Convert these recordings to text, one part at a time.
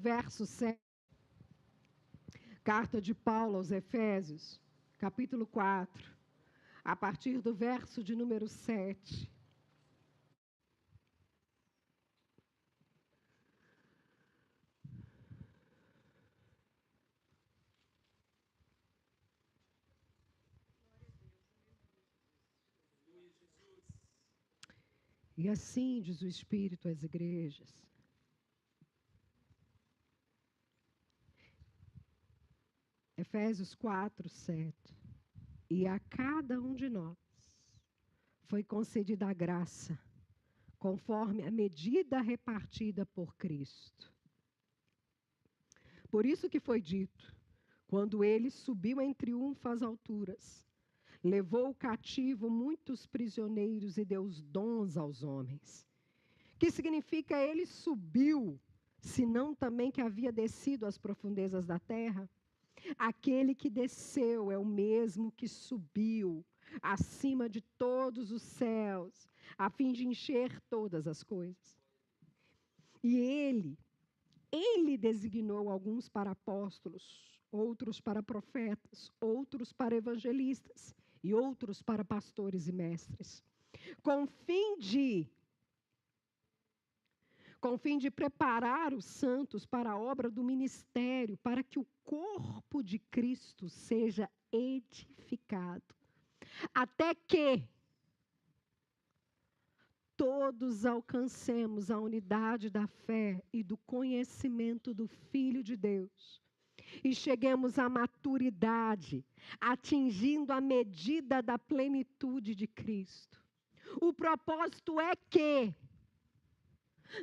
verso 7, carta de Paulo aos Efésios, capítulo 4, a partir do verso de número 7. E assim diz o Espírito às igrejas. Efésios 4, 7. E a cada um de nós foi concedida a graça, conforme a medida repartida por Cristo. Por isso que foi dito, quando ele subiu em triunfo às alturas, levou cativo muitos prisioneiros e deu os dons aos homens. Que significa ele subiu, senão também que havia descido às profundezas da terra? Aquele que desceu é o mesmo que subiu acima de todos os céus, a fim de encher todas as coisas. E ele designou alguns para apóstolos, outros para profetas, outros para evangelistas e outros para pastores e mestres, com fim de preparar os santos para a obra do ministério, para que o corpo de Cristo seja edificado, até que todos alcancemos a unidade da fé e do conhecimento do Filho de Deus, e cheguemos à maturidade, atingindo a medida da plenitude de Cristo. O propósito é que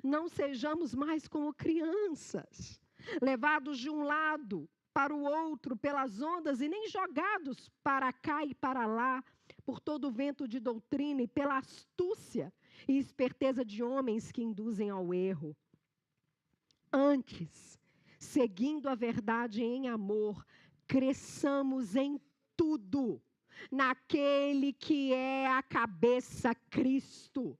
não sejamos mais como crianças, levados de um lado para o outro pelas ondas e nem jogados para cá e para lá por todo o vento de doutrina e pela astúcia e esperteza de homens que induzem ao erro. Antes, seguindo a verdade em amor, cresçamos em tudo, naquele que é a cabeça, Cristo.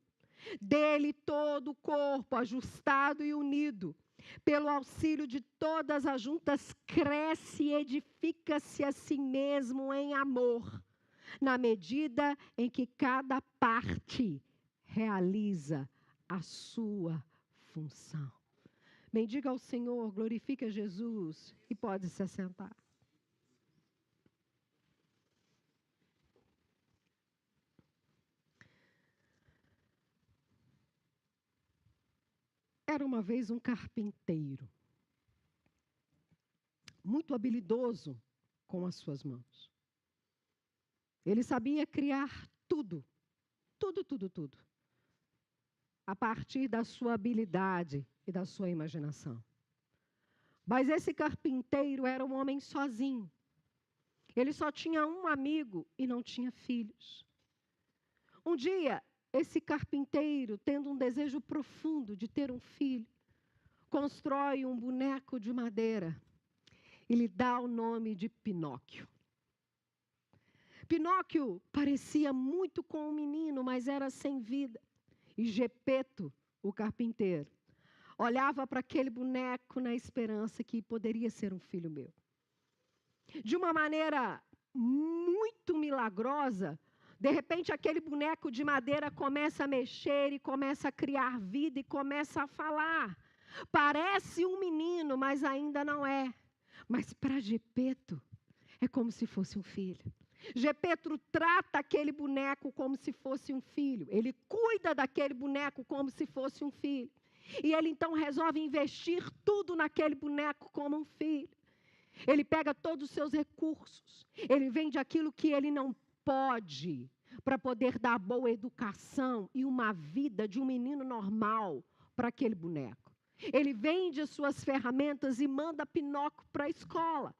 Dele todo o corpo, ajustado e unido, pelo auxílio de todas as juntas, cresce e edifica-se a si mesmo em amor, na medida em que cada parte realiza a sua função. Bendiga ao Senhor, glorifique a Jesus e pode se assentar. Era uma vez um carpinteiro, muito habilidoso com as suas mãos. Ele sabia criar tudo, a partir da sua habilidade e da sua imaginação. Mas esse carpinteiro era um homem sozinho. Ele só tinha um amigo e não tinha filhos. Um dia, esse carpinteiro, tendo um desejo profundo de ter um filho, constrói um boneco de madeira e lhe dá o nome de Pinóquio. Pinóquio parecia muito com um menino, mas era sem vida. E Gepeto, o carpinteiro, olhava para aquele boneco na esperança que poderia ser um filho meu. De uma maneira muito milagrosa, de repente aquele boneco de madeira começa a mexer e começa a criar vida e começa a falar. Parece um menino, mas ainda não é. Mas para Gepeto é como se fosse um filho. Gepeto trata aquele boneco como se fosse um filho. Ele cuida daquele boneco como se fosse um filho. E ele então resolve investir tudo naquele boneco como um filho. Ele pega todos os seus recursos. Ele vende aquilo que ele não pode para poder dar boa educação e uma vida de um menino normal para aquele boneco. Ele vende as suas ferramentas e manda Pinóquio para a escola.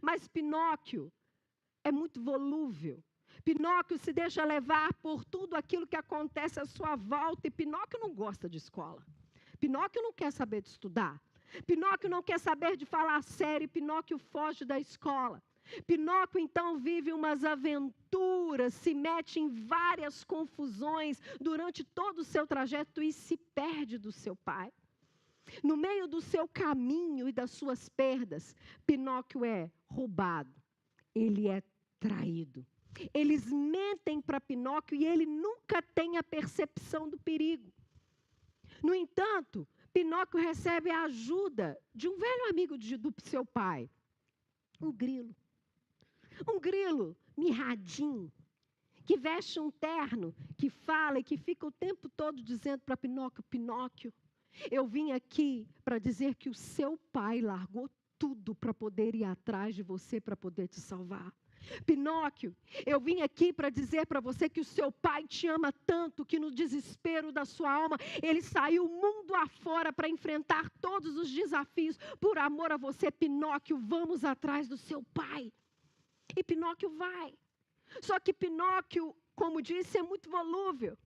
Mas Pinóquio é muito volúvel. Pinóquio se deixa levar por tudo aquilo que acontece à sua volta. E Pinóquio não gosta de escola. Pinóquio não quer saber de estudar. Pinóquio não quer saber de falar sério. Pinóquio foge da escola. Pinóquio então vive umas aventuras, se mete em várias confusões durante todo o seu trajeto e se perde do seu pai. No meio do seu caminho e das suas perdas, Pinóquio é roubado, ele é traído. Eles mentem para Pinóquio e ele nunca tem a percepção do perigo. No entanto, Pinóquio recebe a ajuda de um velho amigo do seu pai, um grilo. Um grilo mirradinho, que veste um terno, que fala e que fica o tempo todo dizendo para Pinóquio: Pinóquio, eu vim aqui para dizer que o seu pai largou tudo para poder ir atrás de você, para poder te salvar. Pinóquio, eu vim aqui para dizer para você que o seu pai te ama tanto que no desespero da sua alma, ele saiu mundo afora para enfrentar todos os desafios por amor a você. Pinóquio, vamos atrás do seu pai. E Pinóquio vai. Só que Pinóquio, como disse, é muito volúvel.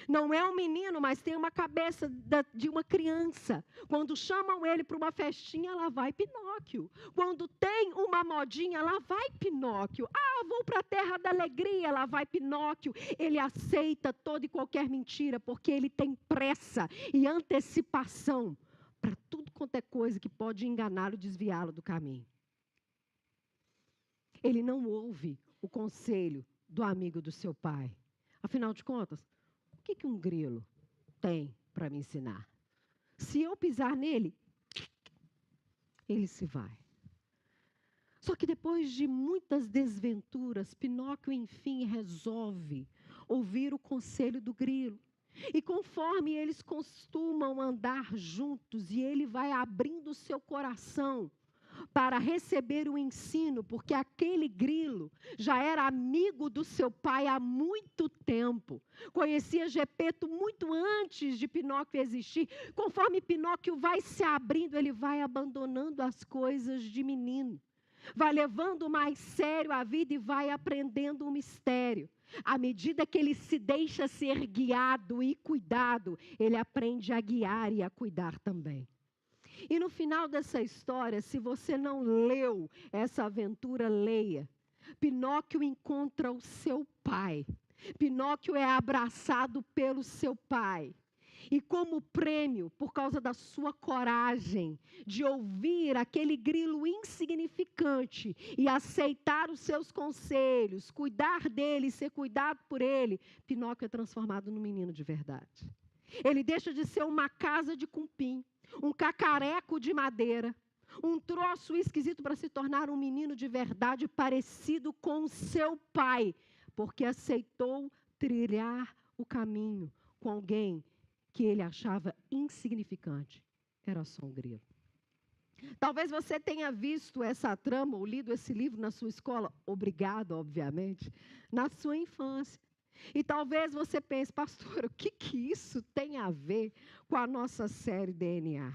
Não é um menino, mas tem uma cabeça de uma criança. Quando chamam ele para uma festinha, lá vai Pinóquio. Quando tem uma modinha, lá vai Pinóquio. Ah, vou para a terra da alegria, lá vai Pinóquio. Ele aceita toda e qualquer mentira, porque ele tem pressa e antecipação para tudo quanto é coisa que pode enganá-lo e desviá-lo do caminho. Ele não ouve o conselho do amigo do seu pai. Afinal de contas, o que um grilo tem para me ensinar? Se eu pisar nele, ele se vai. Só que depois de muitas desventuras, Pinóquio enfim resolve ouvir o conselho do grilo. E conforme eles costumam andar juntos, e ele vai abrindo o seu coração para receber o ensino, porque aquele grilo já era amigo do seu pai há muito tempo. Conhecia Gepeto muito antes de Pinóquio existir. Conforme Pinóquio vai se abrindo, ele vai abandonando as coisas de menino. Vai levando mais sério a vida e vai aprendendo o mistério. À medida que ele se deixa ser guiado e cuidado, ele aprende a guiar e a cuidar também. E no final dessa história, se você não leu essa aventura, leia. Pinóquio encontra o seu pai. Pinóquio é abraçado pelo seu pai. E como prêmio, por causa da sua coragem de ouvir aquele grilo insignificante e aceitar os seus conselhos, cuidar dele, ser cuidado por ele, Pinóquio é transformado num menino de verdade. Ele deixa de ser uma casa de cupim, um cacareco de madeira, um troço esquisito para se tornar um menino de verdade parecido com seu pai, porque aceitou trilhar o caminho com alguém que ele achava insignificante. Era só um grilo. Talvez você tenha visto essa trama ou lido esse livro na sua escola, obrigado, obviamente, na sua infância. E talvez você pense, pastor, o que isso tem a ver com a nossa série DNA?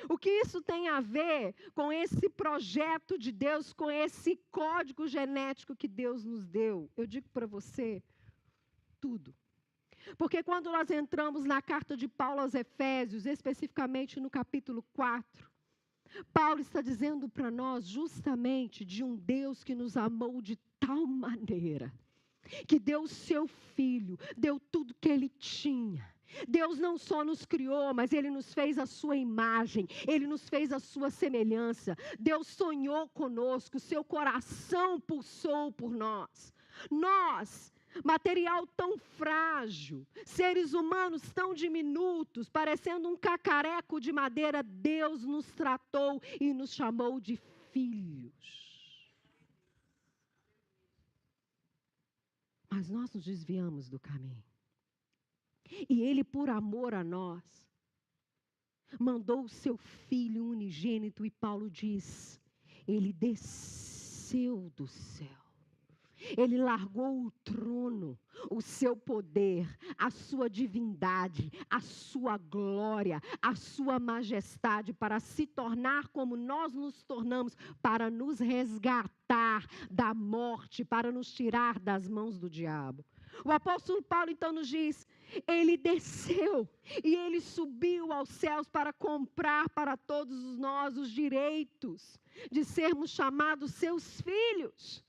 O que isso tem a ver com esse projeto de Deus, com esse código genético que Deus nos deu? Eu digo para você, tudo. Porque quando nós entramos na carta de Paulo aos Efésios, especificamente no capítulo 4, Paulo está dizendo para nós justamente de um Deus que nos amou de tal maneira, que deu o seu Filho, deu tudo que Ele tinha. Deus não só nos criou, mas Ele nos fez a sua imagem, Ele nos fez a sua semelhança. Deus sonhou conosco, seu coração pulsou por nós. Nós, material tão frágil, seres humanos tão diminutos, parecendo um cacareco de madeira, Deus nos tratou e nos chamou de filhos. Mas nós nos desviamos do caminho. E Ele, por amor a nós, mandou o seu Filho unigênito, e Paulo diz, Ele desceu do céu. Ele largou o trono, o seu poder, a sua divindade, a sua glória, a sua majestade, para se tornar como nós nos tornamos, para nos resgatar da morte, para nos tirar das mãos do diabo. O apóstolo Paulo então nos diz, ele desceu e ele subiu aos céus para comprar para todos nós os direitos de sermos chamados seus filhos.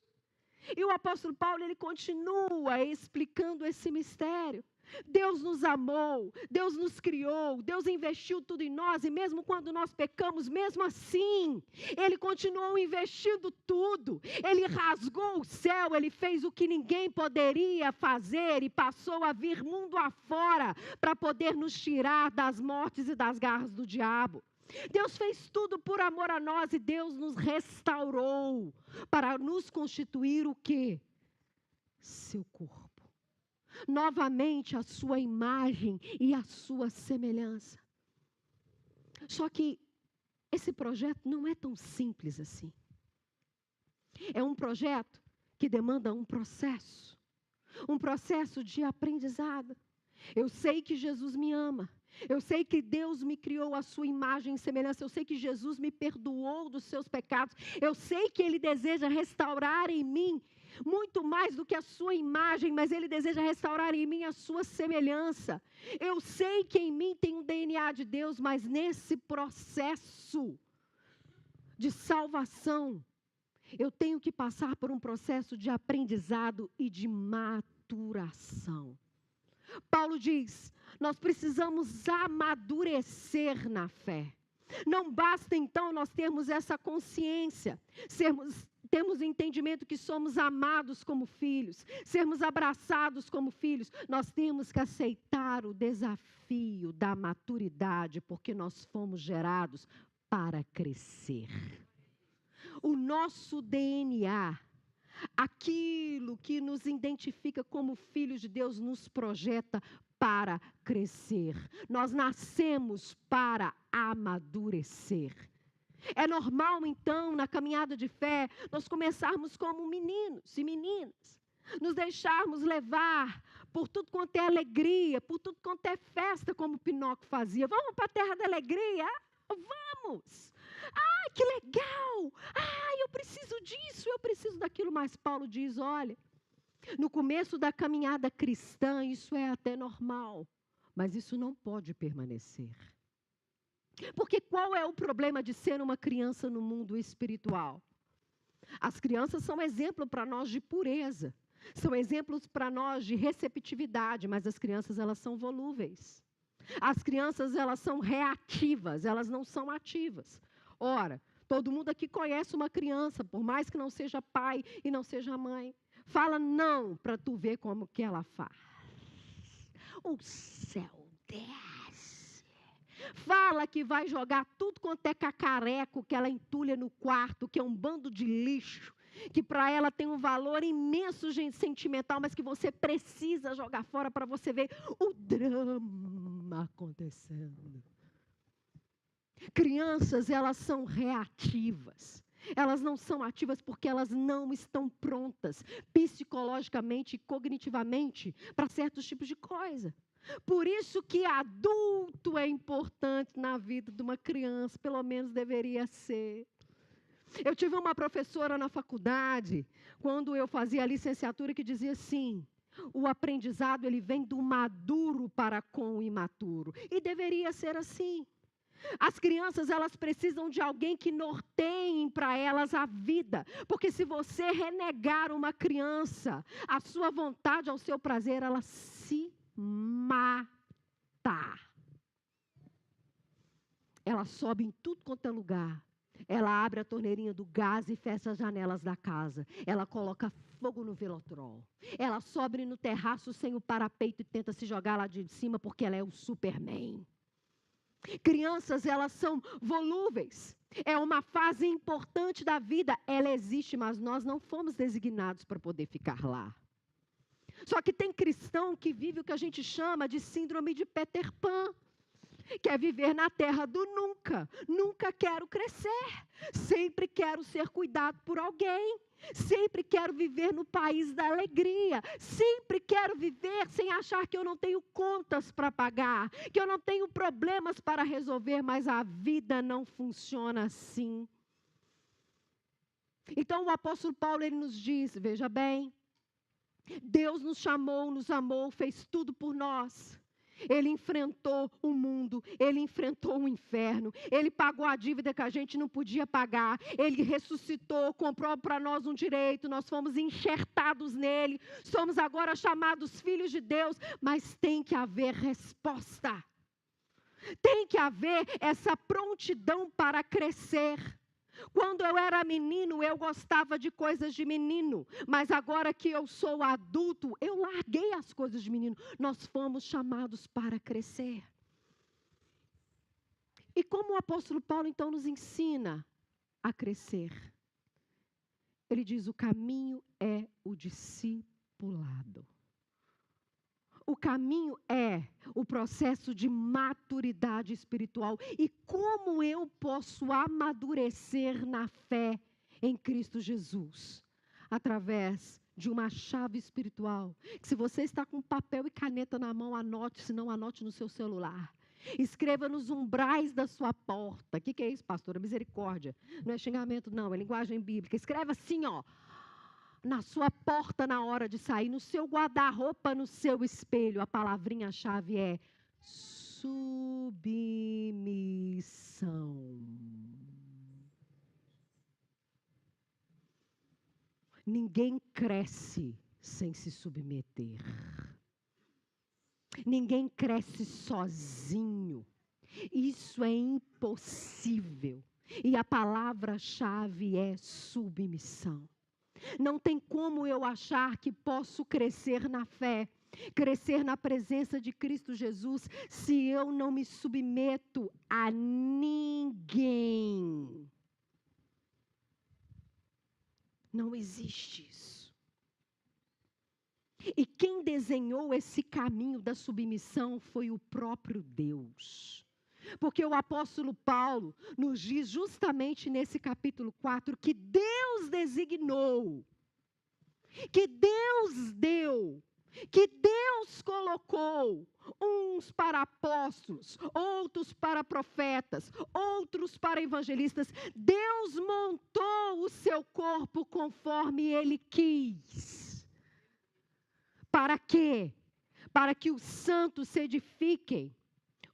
E o apóstolo Paulo, ele continua explicando esse mistério. Deus nos amou, Deus nos criou, Deus investiu tudo em nós, e mesmo quando nós pecamos, mesmo assim, Ele continuou investindo tudo. Ele rasgou o céu, Ele fez o que ninguém poderia fazer e passou a vir mundo afora para poder nos tirar das mortes e das garras do diabo. Deus fez tudo por amor a nós e Deus nos restaurou para nos constituir o quê? Seu corpo. Novamente a sua imagem e a sua semelhança. Só que esse projeto não é tão simples assim. É um projeto que demanda um processo de aprendizado. Eu sei que Jesus me ama. Eu sei que Deus me criou a sua imagem e semelhança. Eu sei que Jesus me perdoou dos seus pecados. Eu sei que Ele deseja restaurar em mim muito mais do que a sua imagem, mas Ele deseja restaurar em mim a sua semelhança. Eu sei que em mim tem um DNA de Deus, mas nesse processo de salvação, eu tenho que passar por um processo de aprendizado e de maturação. Paulo diz, nós precisamos amadurecer na fé. Não basta então nós termos essa consciência, termos entendimento que somos amados como filhos, sermos abraçados como filhos. Nós temos que aceitar o desafio da maturidade, porque nós fomos gerados para crescer. O nosso DNA, aquilo que nos identifica como filhos de Deus, nos projeta para crescer. Nós nascemos para amadurecer. É normal, então, na caminhada de fé, nós começarmos como meninos e meninas, nos deixarmos levar por tudo quanto é alegria, por tudo quanto é festa, como Pinóquio fazia. Vamos para a terra da alegria? Vamos! Ai, que legal! Ai, eu preciso disso, eu preciso daquilo. Mas Paulo diz, olha, no começo da caminhada cristã, isso é até normal, mas isso não pode permanecer. Porque qual é o problema de ser uma criança no mundo espiritual? As crianças são exemplo para nós de pureza, são exemplos para nós de receptividade, mas as crianças, elas são volúveis. As crianças, elas são reativas, elas não são ativas. Ora, todo mundo aqui conhece uma criança, por mais que não seja pai e não seja mãe. Fala não para tu ver como que ela faz. O céu desce. Fala que vai jogar tudo quanto é cacareco que ela entulha no quarto, que é um bando de lixo, que para ela tem um valor imenso, gente, sentimental, mas que você precisa jogar fora para você ver o drama acontecendo. Crianças, elas são reativas. Elas não são ativas porque elas não estão prontas psicologicamente e cognitivamente para certos tipos de coisa. Por isso que adulto é importante na vida de uma criança, pelo menos deveria ser. Eu tive uma professora na faculdade, quando eu fazia a licenciatura, que dizia assim, o aprendizado ele vem do maduro para com o imaturo. E deveria ser assim. As crianças, elas precisam de alguém que norteie para elas a vida. Porque se você renegar uma criança, a sua vontade, ao seu prazer, ela se mata. Ela sobe em tudo quanto é lugar. Ela abre a torneirinha do gás e fecha as janelas da casa. Ela coloca fogo no velotrol. Ela sobe no terraço sem o parapeito e tenta se jogar lá de cima porque ela é o Superman. Crianças, elas são volúveis. É uma fase importante da vida. Ela existe, mas nós não fomos designados para poder ficar lá. Só que tem cristão que vive o que a gente chama de síndrome de Peter Pan. Quer viver na terra do nunca. Nunca quero crescer. Sempre quero ser cuidado por alguém. Sempre quero viver no país da alegria. Sempre quero viver sem achar que eu não tenho contas para pagar, que eu não tenho problemas para resolver, mas a vida não funciona assim. Então o apóstolo Paulo, ele nos diz, veja bem, Deus nos chamou, nos amou, fez tudo por nós. Ele enfrentou o mundo, ele enfrentou o inferno, ele pagou a dívida que a gente não podia pagar, ele ressuscitou, comprou para nós um direito, nós fomos enxertados nele, somos agora chamados filhos de Deus, mas tem que haver resposta, tem que haver essa prontidão para crescer. Quando eu era menino, eu gostava de coisas de menino, mas agora que eu sou adulto, eu larguei as coisas de menino. Nós fomos chamados para crescer. E como o apóstolo Paulo então nos ensina a crescer? Ele diz: o caminho é o discipulado. O caminho é o processo de maturidade espiritual. E como eu posso amadurecer na fé em Cristo Jesus? Através de uma chave espiritual. Que se você está com papel e caneta na mão, anote, se não anote no seu celular. Escreva nos umbrais da sua porta. O que é isso, pastora? Misericórdia. Não é xingamento, não, é linguagem bíblica. Escreva assim, ó. Na sua porta na hora de sair, no seu guarda-roupa, no seu espelho, a palavrinha-chave é submissão. Ninguém cresce sem se submeter. Ninguém cresce sozinho. Isso é impossível. E a palavra-chave é submissão. Não tem como eu achar que posso crescer na fé, crescer na presença de Cristo Jesus, se eu não me submeto a ninguém. Não existe isso. E quem desenhou esse caminho da submissão foi o próprio Deus. Porque o apóstolo Paulo nos diz justamente nesse capítulo 4 que Deus designou, que Deus deu, que Deus colocou uns para apóstolos, outros para profetas, outros para evangelistas. Deus montou o seu corpo conforme Ele quis. Para quê? Para que os santos se edifiquem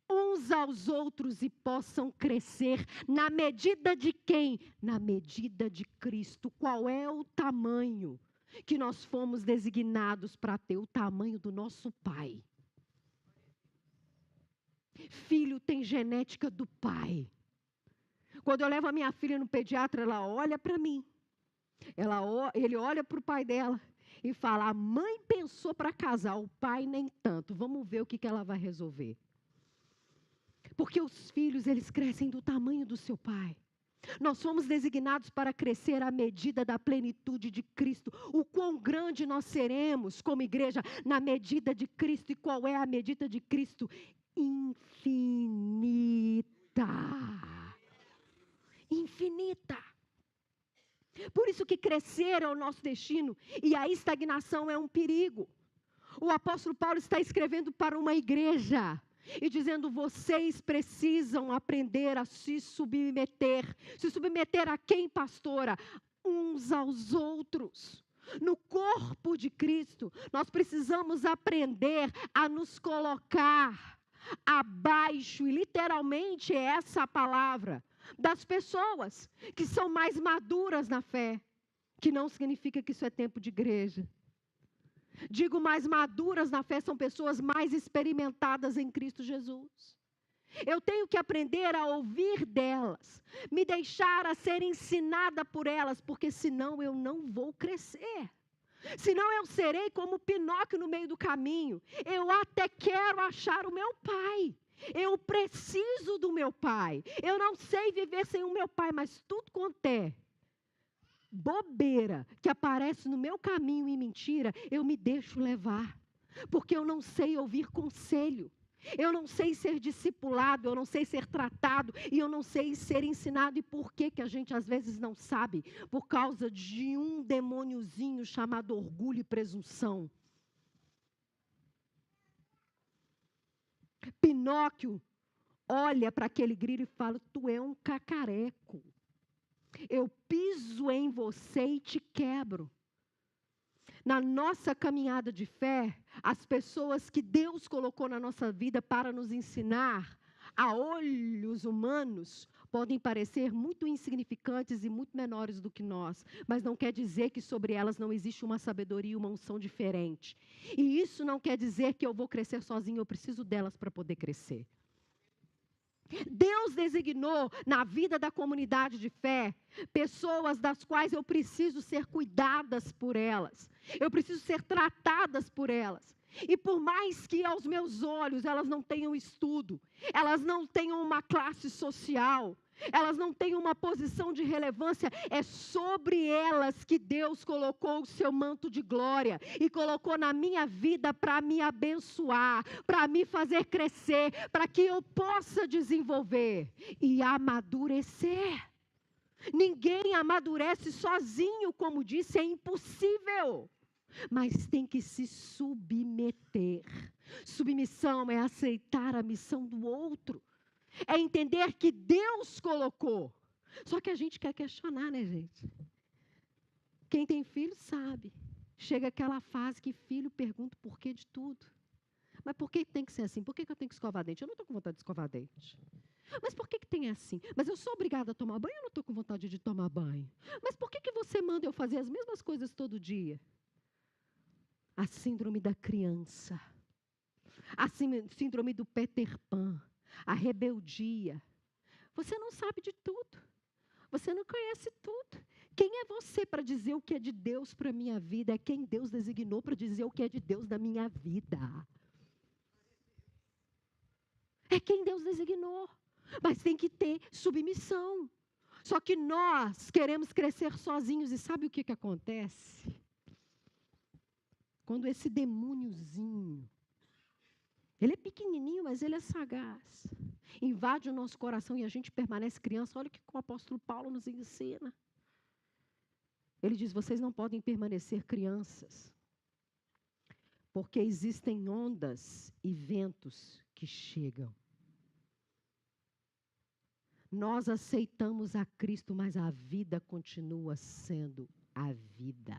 uns aos outros e possam crescer na medida de quem? Na medida de Cristo. Qual é o tamanho que nós fomos designados para ter? O tamanho do nosso Pai. Filho tem genética do pai. Quando eu levo a minha filha no pediatra, ela olha para mim. Ele olha para o pai dela e fala: a mãe pensou para casar, o pai nem tanto. Vamos ver o que ela vai resolver. Porque os filhos, eles crescem do tamanho do seu pai. Nós fomos designados para crescer à medida da plenitude de Cristo. O quão grande nós seremos como igreja na medida de Cristo. E qual é a medida de Cristo? Infinita. Infinita. Por isso que crescer é o nosso destino e a estagnação é um perigo. O apóstolo Paulo está escrevendo para uma igreja e dizendo: vocês precisam aprender a se submeter. Se submeter a quem, pastora? Uns aos outros. No corpo de Cristo, nós precisamos aprender a nos colocar abaixo, e literalmente é essa a palavra, das pessoas que são mais maduras na fé, que não significa que isso é tempo de igreja. Digo mais maduras na fé, são pessoas mais experimentadas em Cristo Jesus. Eu tenho que aprender a ouvir delas, me deixar a ser ensinada por elas, porque senão eu não vou crescer. Senão eu serei como Pinóquio no meio do caminho. Eu até quero achar o meu pai. Eu preciso do meu pai. Eu não sei viver sem o meu pai, mas tudo quanto é bobeira que aparece no meu caminho e mentira, eu me deixo levar. Porque eu não sei ouvir conselho. Eu não sei ser discipulado, eu não sei ser tratado, e eu não sei ser ensinado. E por que a gente às vezes não sabe? Por causa de um demôniozinho chamado orgulho e presunção. Pinóquio olha para aquele grilo e fala: tu é um cacareco. Eu piso em você e te quebro. na nossa caminhada de fé, as pessoas que Deus colocou na nossa vida para nos ensinar, a olhos humanos, podem parecer muito insignificantes e muito menores do que nós, mas não quer dizer que sobre elas não existe uma sabedoria e uma unção diferente. E isso não quer dizer que eu vou crescer sozinho, eu preciso delas para poder crescer. Deus designou na vida da comunidade de fé pessoas das quais eu preciso ser cuidadas por elas. Eu preciso ser tratadas por elas. E por mais que aos meus olhos elas não tenham estudo, elas não tenham uma classe social, elas não tenham uma posição de relevância, é sobre elas que Deus colocou o seu manto de glória e colocou na minha vida para me abençoar, para me fazer crescer, para que eu possa desenvolver e amadurecer. Ninguém amadurece sozinho, como disse, é impossível. Mas tem que se submeter. Submissão é aceitar a missão do outro. É entender que Deus colocou. Só que a gente quer questionar, né, gente? Quem tem filho sabe. Chega aquela fase que filho pergunta o porquê de tudo. Mas por que tem que ser assim? Por que eu tenho que escovar dente? Eu não estou com vontade de escovar dente. Mas por que tem assim? Mas eu sou obrigada a tomar banho ou não estou com vontade de tomar banho? Mas por que você manda eu fazer as mesmas coisas todo dia? A síndrome da criança, a síndrome do Peter Pan, a rebeldia. Você não sabe de tudo, você não conhece tudo. Quem é você para dizer o que é de Deus para a minha vida? É quem Deus designou para dizer o que é de Deus da minha vida. É quem Deus designou, mas tem que ter submissão. Só que nós queremos crescer sozinhos e sabe o que acontece? Quando esse demôniozinho, ele é pequenininho, mas ele é sagaz, invade o nosso coração e a gente permanece criança. Olha o que o apóstolo Paulo nos ensina. Ele diz, vocês não podem permanecer crianças, porque existem ondas e ventos que chegam. Nós aceitamos a Cristo, mas a vida continua sendo a vida.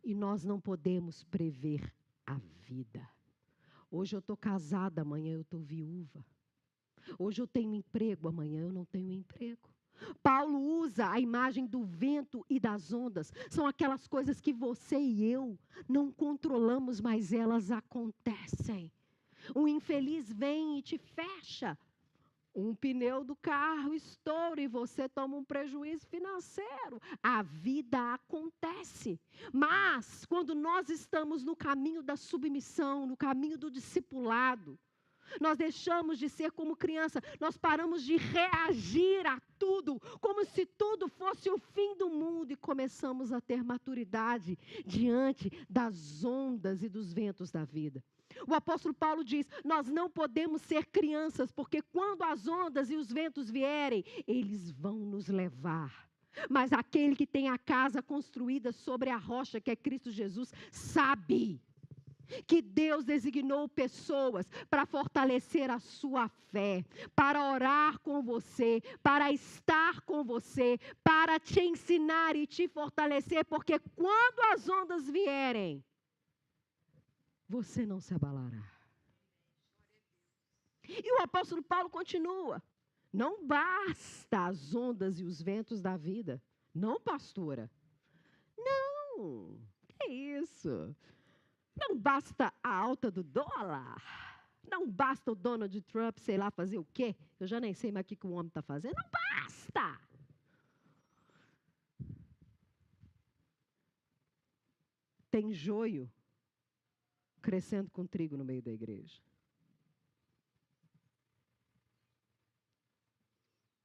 E nós não podemos prever a vida. Hoje eu estou casada, amanhã eu estou viúva. Hoje eu tenho emprego, amanhã eu não tenho emprego. Paulo usa a imagem do vento e das ondas. São aquelas coisas que você e eu não controlamos, mas elas acontecem. Um infeliz vem e te fecha. Um pneu do carro estoura e você toma um prejuízo financeiro. A vida acontece. Mas, quando nós estamos no caminho da submissão, no caminho do discipulado, nós deixamos de ser como criança, nós paramos de reagir a tudo, como se tudo fosse o fim do mundo, e começamos a ter maturidade diante das ondas e dos ventos da vida. O apóstolo Paulo diz, nós não podemos ser crianças, porque quando as ondas e os ventos vierem, eles vão nos levar. Mas aquele que tem a casa construída sobre a rocha, que é Cristo Jesus, sabe que Deus designou pessoas para fortalecer a sua fé, para orar com você, para estar com você, para te ensinar e te fortalecer, porque quando as ondas vierem, você não se abalará. E o apóstolo Paulo continua. Não basta as ondas e os ventos da vida. Não, pastora. Não. Que isso? Não basta a alta do dólar. Não basta o Donald Trump, sei lá, fazer o quê? Eu já nem sei mais o que o homem está fazendo. Não basta. Tem joio crescendo com trigo no meio da igreja.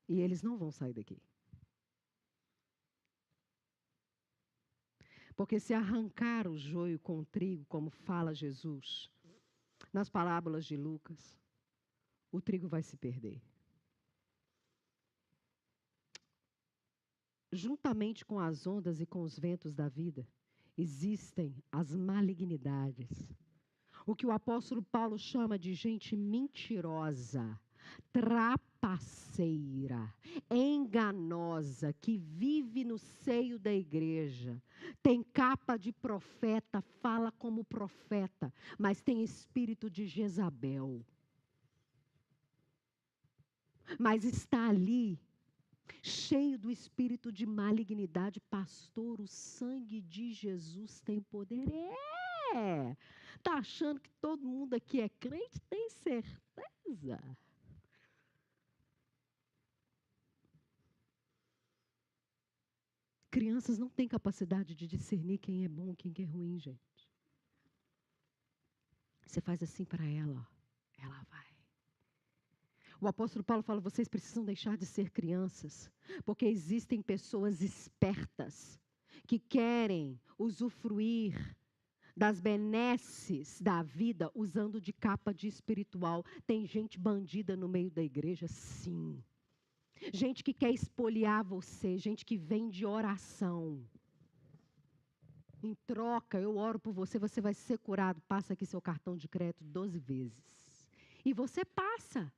E eles não vão sair daqui. Porque se arrancar o joio com o trigo, como fala Jesus, nas parábolas de Lucas, o trigo vai se perder. Juntamente com as ondas e com os ventos da vida, existem as malignidades. O que o apóstolo Paulo chama de gente mentirosa, trapaceira, enganosa que vive no seio da igreja, tem capa de profeta, fala como profeta, mas tem espírito de Jezabel. Mas está ali, cheio do espírito de malignidade. Pastor, o sangue de Jesus tem poder? Está achando que todo mundo aqui é crente? Tem certeza? Crianças não têm capacidade de discernir quem é bom e quem é ruim, gente. Você faz assim para ela, ó, ela vai. O apóstolo Paulo fala, vocês precisam deixar de ser crianças, porque existem pessoas espertas que querem usufruir das benesses da vida usando de capa de espiritual. Tem gente bandida no meio da igreja, sim. Gente que quer espoliar você, gente que vende oração. Em troca, eu oro por você, você vai ser curado. Passa aqui seu cartão de crédito 12 vezes. E você passa.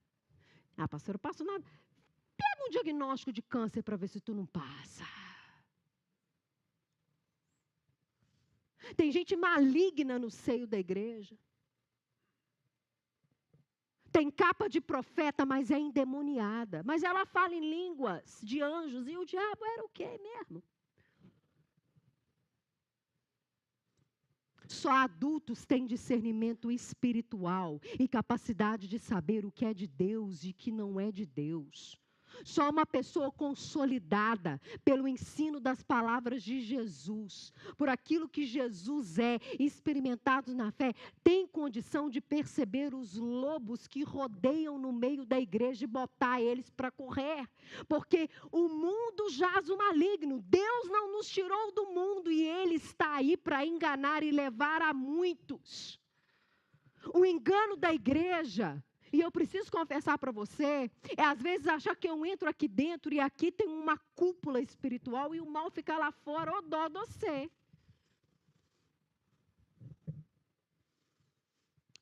Ah, pastor, eu passo nada. Pega um diagnóstico de câncer para ver se tu não passa. Tem gente maligna no seio da igreja. Tem capa de profeta, mas é endemoniada. Mas ela fala em línguas de anjos. E o diabo era o quê mesmo? Só adultos têm discernimento espiritual e capacidade de saber o que é de Deus e o que não é de Deus. Só uma pessoa consolidada pelo ensino das palavras de Jesus, por aquilo que Jesus é, experimentados na fé, tem condição de perceber os lobos que rodeiam no meio da igreja e botar eles para correr. Porque o mundo jaz o maligno. Deus não nos tirou do mundo e Ele está aí para enganar e levar a muitos. O engano da igreja... E eu preciso confessar para você, às vezes achar que eu entro aqui dentro e aqui tem uma cúpula espiritual e o mal fica lá fora, ô dó de você.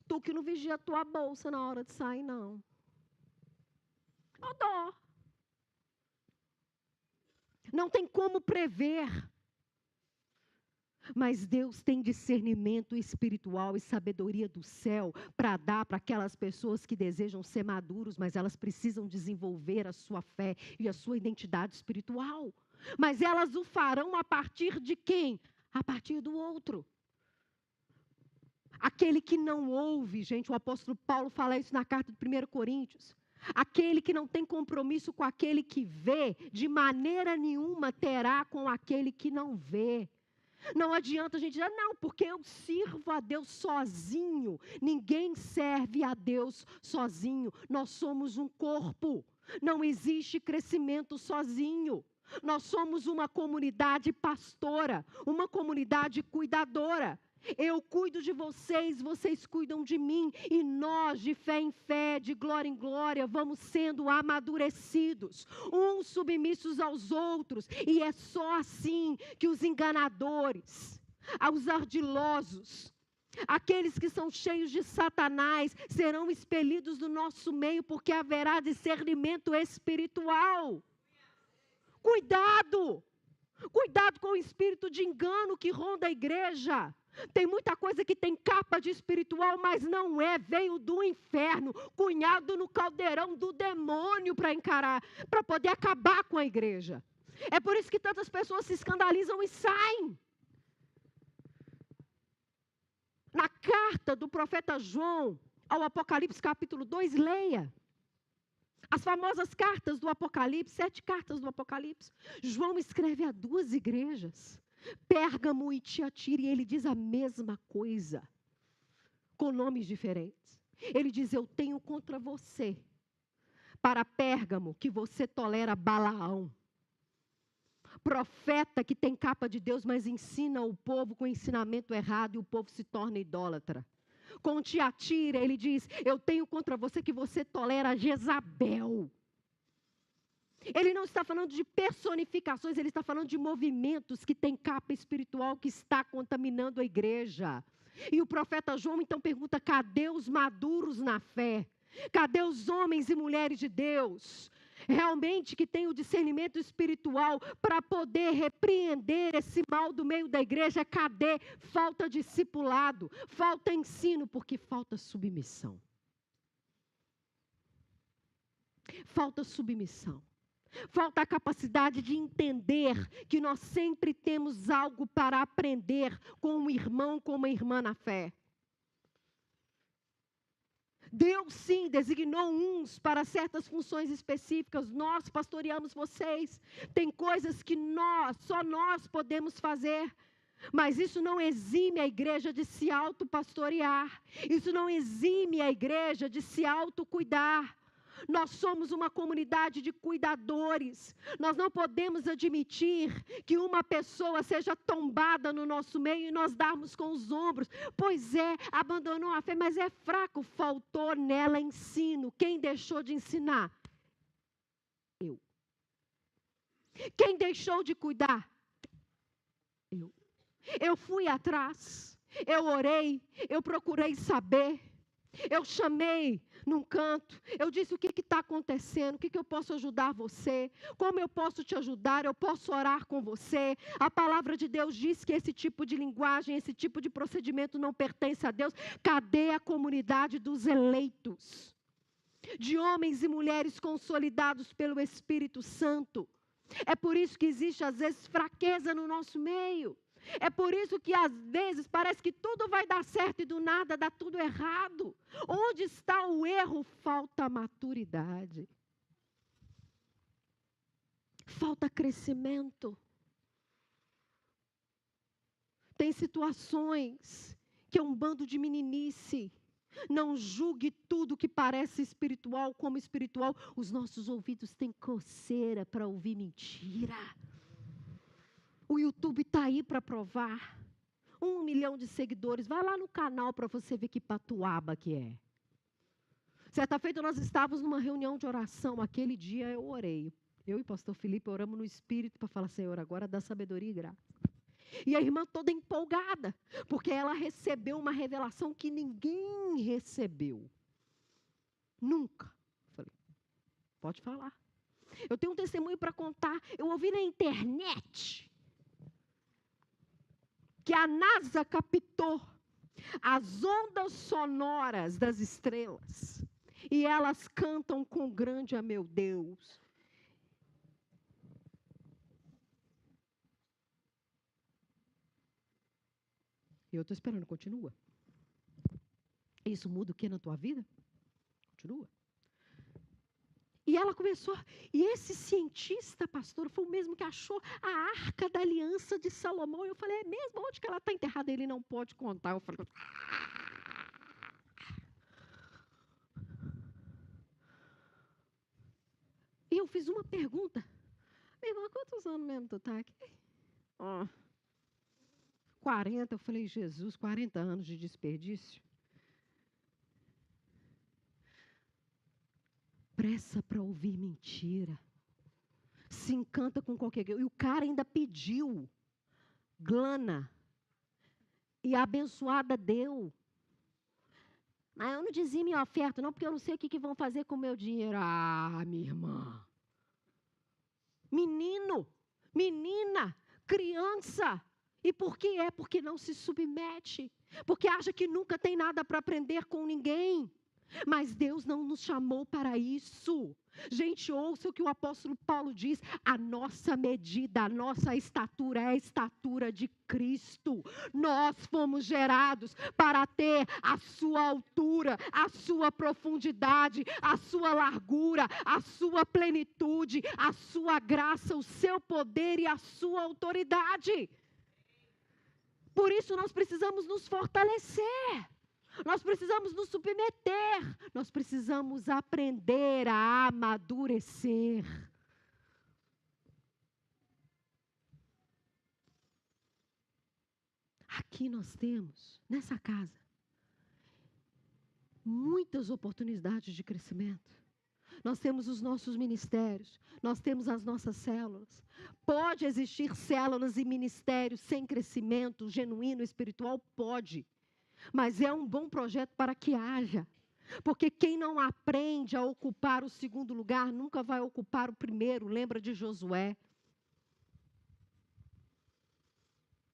Tu que não vigia a tua bolsa na hora de sair, não. Ô dó. Não tem como prever. Mas Deus tem discernimento espiritual e sabedoria do céu para dar para aquelas pessoas que desejam ser maduros, mas elas precisam desenvolver a sua fé e a sua identidade espiritual. Mas elas o farão a partir de quem? A partir do outro. Aquele que não ouve, gente, o apóstolo Paulo fala isso na carta de 1 Coríntios. Aquele que não tem compromisso com aquele que vê, de maneira nenhuma terá com aquele que não vê. Não adianta a gente dizer, não, porque eu sirvo a Deus sozinho. Ninguém serve a Deus sozinho. Nós somos um corpo. Não existe crescimento sozinho. Nós somos uma comunidade pastora, uma comunidade cuidadora. Eu cuido de vocês, vocês cuidam de mim. E nós, de fé em fé, de glória em glória, vamos sendo amadurecidos. Uns submissos aos outros. E é só assim que os enganadores, os ardilosos, aqueles que são cheios de Satanás, serão expelidos do nosso meio, porque haverá discernimento espiritual. Cuidado! Cuidado com o espírito de engano que ronda a igreja. Tem muita coisa que tem capa de espiritual, mas não é. Veio do inferno, cunhado no caldeirão do demônio para encarar, para poder acabar com a igreja. É por isso que tantas pessoas se escandalizam e saem. Na carta do profeta João ao Apocalipse capítulo 2, leia. As famosas cartas do Apocalipse, 7 cartas do Apocalipse. João escreve a 2 igrejas. Pérgamo e Tiatira, e ele diz a mesma coisa, com nomes diferentes. Ele diz, eu tenho contra você, para Pérgamo, que você tolera Balaão. Profeta que tem capa de Deus, mas ensina o povo com ensinamento errado, e o povo se torna idólatra. Com Tiatira, ele diz, eu tenho contra você que você tolera Jezabel. Ele não está falando de personificações, ele está falando de movimentos que têm capa espiritual que está contaminando a igreja. E o profeta João então pergunta, cadê os maduros na fé? Cadê os homens e mulheres de Deus? realmente que tem o discernimento espiritual para poder repreender esse mal do meio da igreja. Cadê? Falta discipulado, falta ensino, porque falta submissão. Falta submissão. Falta a capacidade de entender que nós sempre temos algo para aprender com um irmão, com uma irmã na fé. Deus, sim, designou uns para certas funções específicas. Nós pastoreamos vocês. Tem coisas que só nós podemos fazer. Mas isso não exime a igreja de se autopastorear. Isso não exime a igreja de se autocuidar. Nós somos uma comunidade de cuidadores. Nós não podemos admitir que uma pessoa seja tombada no nosso meio e nós darmos com os ombros. Pois é, abandonou a fé, mas é fraco. Faltou nela ensino. Quem deixou de ensinar? Eu. Quem deixou de cuidar? Eu. Eu fui atrás. Eu orei. Eu procurei saber. Eu chamei num canto, eu disse o que está acontecendo, o que eu posso ajudar você, como eu posso te ajudar, eu posso orar com você. A palavra de Deus diz que esse tipo de linguagem, esse tipo de procedimento não pertence a Deus. Cadê a comunidade dos eleitos? De homens e mulheres consolidados pelo Espírito Santo. É por isso que existe às vezes fraqueza no nosso meio. É por isso que às vezes parece que tudo vai dar certo e do nada dá tudo errado. Onde está o erro? Falta maturidade. Falta crescimento. Tem situações que é um bando de meninice. Não julgue tudo que parece espiritual como espiritual. Os nossos ouvidos têm coceira para ouvir mentira. O YouTube está aí para provar. 1 milhão de seguidores. Vai lá no canal para você ver que patuaba que é. Certa feita nós estávamos numa reunião de oração. Aquele dia eu orei. Eu e o pastor Felipe oramos no Espírito para falar, Senhor, agora dá sabedoria e graça. E a irmã toda empolgada, porque ela recebeu uma revelação que ninguém recebeu. Nunca. Falei, pode falar. Eu tenho um testemunho para contar. Eu ouvi na internet que a NASA captou as ondas sonoras das estrelas. E elas cantam com grande, meu Deus. E eu estou esperando, continua. Isso muda o que na tua vida? Continua. E ela começou, e esse cientista, pastor, foi o mesmo que achou a Arca da Aliança de Salomão. Eu falei, é mesmo? Onde que ela está enterrada? Ele não pode contar. Eu falei, e eu fiz uma pergunta. Minha irmã, quantos anos mesmo tu está aqui? 40. Eu falei, Jesus, 40 anos de desperdício. Pressa para ouvir mentira. Se encanta com qualquer coisa. E o cara ainda pediu glana. E a abençoada deu. Mas eu não dizia minha oferta, não, porque eu não sei o que vão fazer com o meu dinheiro. Ah, minha irmã. Menino, menina, criança. E por que é? Porque não se submete. Porque acha que nunca tem nada para aprender com ninguém. Mas Deus não nos chamou para isso. Gente, ouça o que o apóstolo Paulo diz. A nossa medida, a nossa estatura é a estatura de Cristo. Nós fomos gerados para ter a sua altura, a sua profundidade, a sua largura, a sua plenitude, a sua graça, o seu poder e a sua autoridade. Por isso nós precisamos nos fortalecer. Nós precisamos nos submeter. Nós precisamos aprender a amadurecer. Aqui nós temos, nessa casa, muitas oportunidades de crescimento. Nós temos os nossos ministérios, nós temos as nossas células. Pode existir células e ministérios sem crescimento genuíno espiritual? Pode. Mas é um bom projeto para que haja. Porque quem não aprende a ocupar o segundo lugar, nunca vai ocupar o primeiro. Lembra de Josué?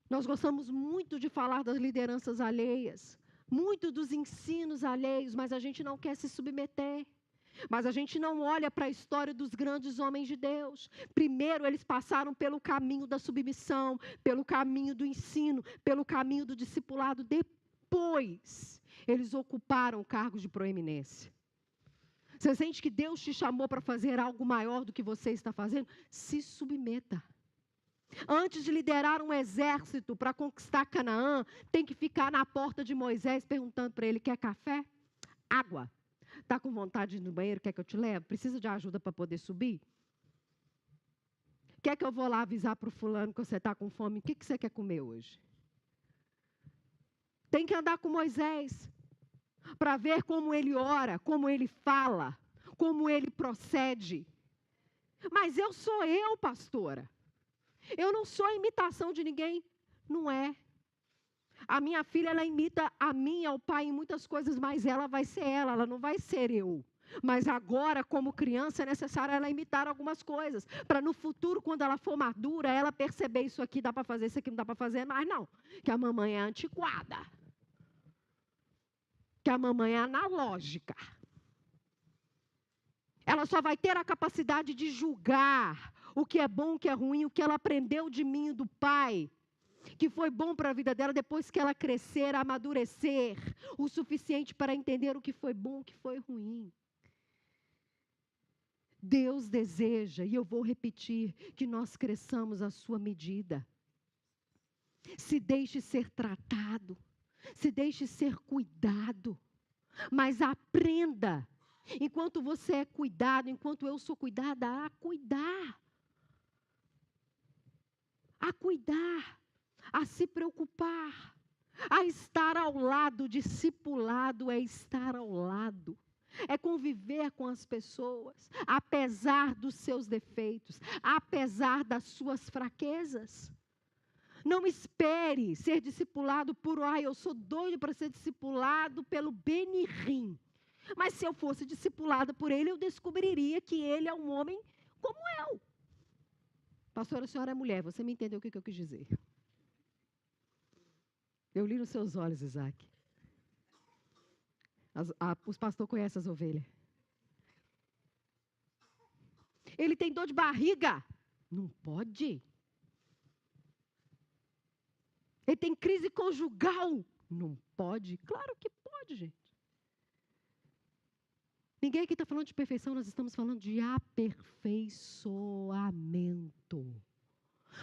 Nós gostamos muito de falar das lideranças alheias, muito dos ensinos alheios, mas a gente não quer se submeter. Mas a gente não olha para a história dos grandes homens de Deus. Primeiro, eles passaram pelo caminho da submissão, pelo caminho do ensino, pelo caminho do discipulado. Depois, eles ocuparam cargos de proeminência. Você sente que Deus te chamou para fazer algo maior do que você está fazendo? Se submeta. Antes de liderar um exército para conquistar Canaã, tem que ficar na porta de Moisés perguntando para ele: quer café? Água. Está com vontade de ir no banheiro? Quer que eu te leve? Precisa de ajuda para poder subir? Quer que eu vou lá avisar para o fulano que você está com fome? O que você quer comer hoje? Tem que andar com Moisés para ver como ele ora, como ele fala, como ele procede. Mas eu sou eu, pastora. Eu não sou imitação de ninguém. Não é. A minha filha, ela imita a mim e ao pai em muitas coisas, mas ela vai ser ela não vai ser eu. Mas agora, como criança, é necessário ela imitar algumas coisas, para no futuro, quando ela for madura, ela perceber: isso aqui dá para fazer, isso aqui não dá para fazer, mas não, que a mamãe é antiquada, que a mamãe é analógica. Ela só vai ter a capacidade de julgar o que é bom, o que é ruim, o que ela aprendeu de mim e do pai, que foi bom para a vida dela, depois que ela crescer, amadurecer o suficiente para entender o que foi bom, o que foi ruim. Deus deseja, e eu vou repetir, que nós cresçamos à sua medida. Se deixe ser tratado, se deixe ser cuidado, mas aprenda, enquanto você é cuidado, enquanto eu sou cuidada, a cuidar. A cuidar, a se preocupar, a estar ao lado. Discipulado é estar ao lado, é conviver com as pessoas, apesar dos seus defeitos, apesar das suas fraquezas. Não espere ser discipulado por: eu sou doido para ser discipulado pelo Benihim. Mas se eu fosse discipulada por ele, eu descobriria que ele é um homem como eu. Pastora, a senhora é mulher, você me entendeu o que eu quis dizer? Eu li nos seus olhos, Isaac. Os pastores conhecem as ovelhas. Ele tem dor de barriga. Não pode. Ele tem crise conjugal. Não pode. Claro que pode, gente. Ninguém aqui está falando de perfeição, nós estamos falando de aperfeiçoamento.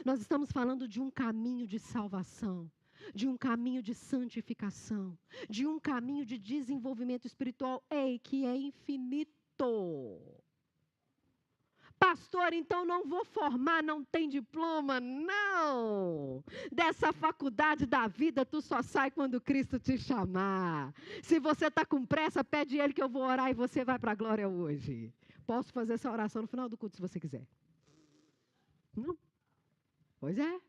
Nós estamos falando de um caminho de salvação, de um caminho de santificação, de um caminho de desenvolvimento espiritual, que é infinito. Pastor, então não vou formar, não tem diploma? Não! Dessa faculdade da vida, tu só sai quando Cristo te chamar. Se você está com pressa, pede Ele que eu vou orar e você vai para a glória hoje. Posso fazer essa oração no final do culto, se você quiser. Não? Pois é.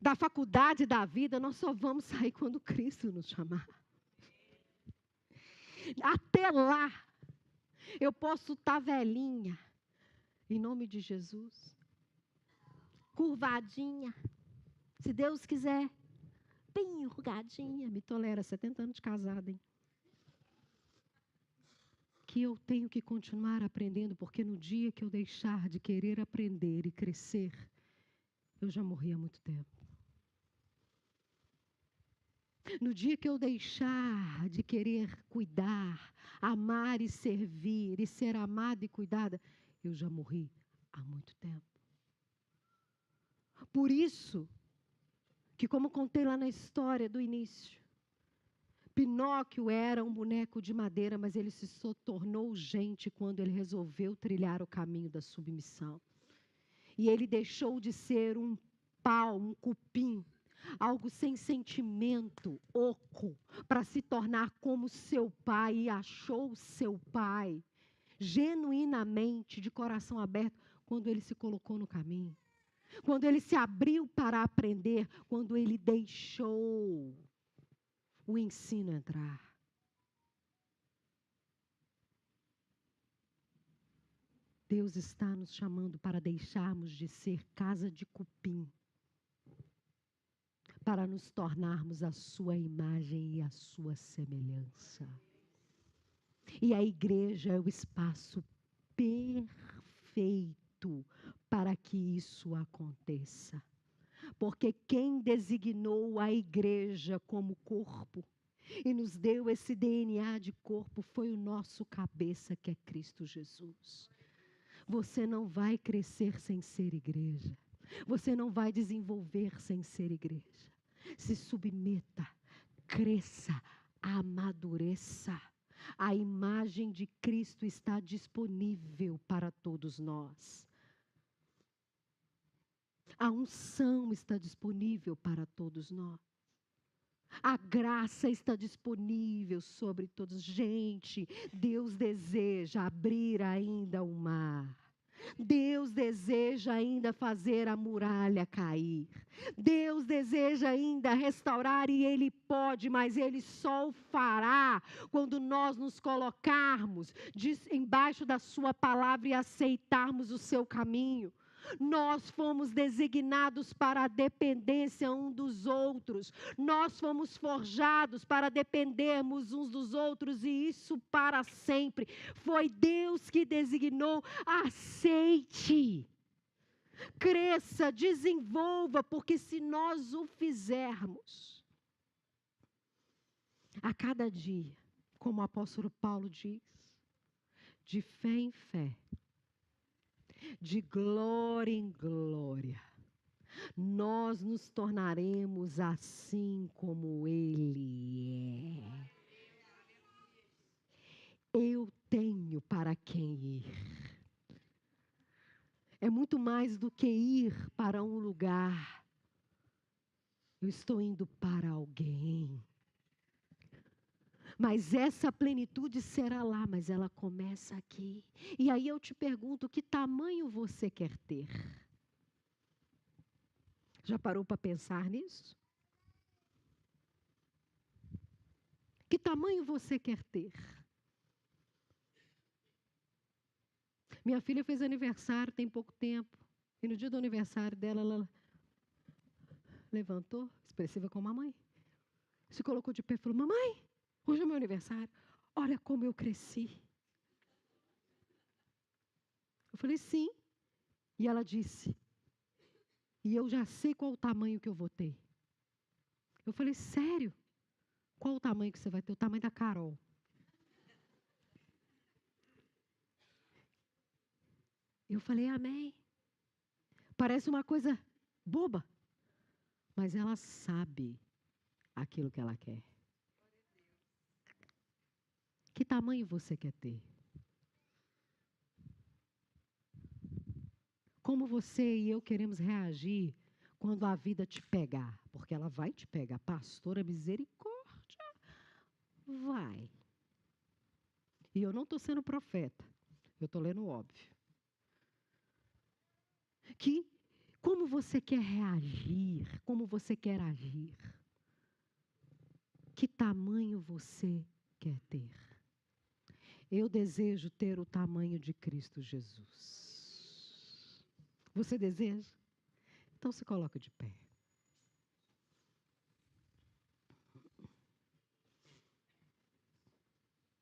Da faculdade da vida, nós só vamos sair quando Cristo nos chamar. Até lá, eu posso estar velhinha, em nome de Jesus, curvadinha, se Deus quiser, bem enrugadinha, me tolera, 70 anos de casada, hein? Que eu tenho que continuar aprendendo, porque no dia que eu deixar de querer aprender e crescer, eu já morri há muito tempo. No dia que eu deixar de querer cuidar, amar e servir, e ser amada e cuidada, eu já morri há muito tempo. Por isso, que como contei lá na história do início, Pinóquio era um boneco de madeira, mas ele se tornou gente quando ele resolveu trilhar o caminho da submissão. E ele deixou de ser um pau, um cupim, algo sem sentimento, oco, para se tornar como seu pai, e achou seu pai, genuinamente, de coração aberto, quando ele se colocou no caminho, quando ele se abriu para aprender, quando ele deixou o ensino entrar. Deus está nos chamando para deixarmos de ser casa de cupim, para nos tornarmos a sua imagem e a sua semelhança. E a igreja é o espaço perfeito para que isso aconteça. Porque quem designou a igreja como corpo e nos deu esse DNA de corpo foi o nosso cabeça, que é Cristo Jesus. Você não vai crescer sem ser igreja. Você não vai desenvolver sem ser igreja. Se submeta, cresça, amadureça. A imagem de Cristo está disponível para todos nós. A unção está disponível para todos nós. A graça está disponível sobre todos. Gente, Deus deseja abrir ainda o mar. Deus deseja ainda fazer a muralha cair. Deus deseja ainda restaurar e Ele pode, mas Ele só o fará quando nós nos colocarmos embaixo da sua palavra e aceitarmos o seu caminho. Nós fomos designados para a dependência um dos outros. Nós fomos forjados para dependermos uns dos outros, e isso para sempre. Foi Deus que designou. Aceite, cresça, desenvolva, porque se nós o fizermos, a cada dia, como o apóstolo Paulo diz, de fé em fé, de glória em glória, nós nos tornaremos assim como Ele é. Eu tenho para quem ir. É muito mais do que ir para um lugar. Eu estou indo para alguém. Mas essa plenitude será lá, mas ela começa aqui. E aí eu te pergunto, que tamanho você quer ter? Já parou para pensar nisso? Que tamanho você quer ter? Minha filha fez aniversário tem pouco tempo. E no dia do aniversário dela, ela levantou, expressiva como a mãe. Se colocou de pé e falou, mamãe, hoje é meu aniversário. Olha como eu cresci. Eu falei, sim. E ela disse, e eu já sei qual o tamanho que eu vou ter. Eu falei, sério? Qual o tamanho que você vai ter? O tamanho da Carol. Eu falei, amém. Parece uma coisa boba, mas ela sabe aquilo que ela quer. Que tamanho você quer ter? Como você e eu queremos reagir quando a vida te pegar? Porque ela vai te pegar. Pastora, misericórdia. Vai. E eu não estou sendo profeta. Eu estou lendo o óbvio. Que como você quer reagir? Como você quer agir? Que tamanho você quer ter? Eu desejo ter o tamanho de Cristo Jesus. Você deseja? Então se coloca de pé.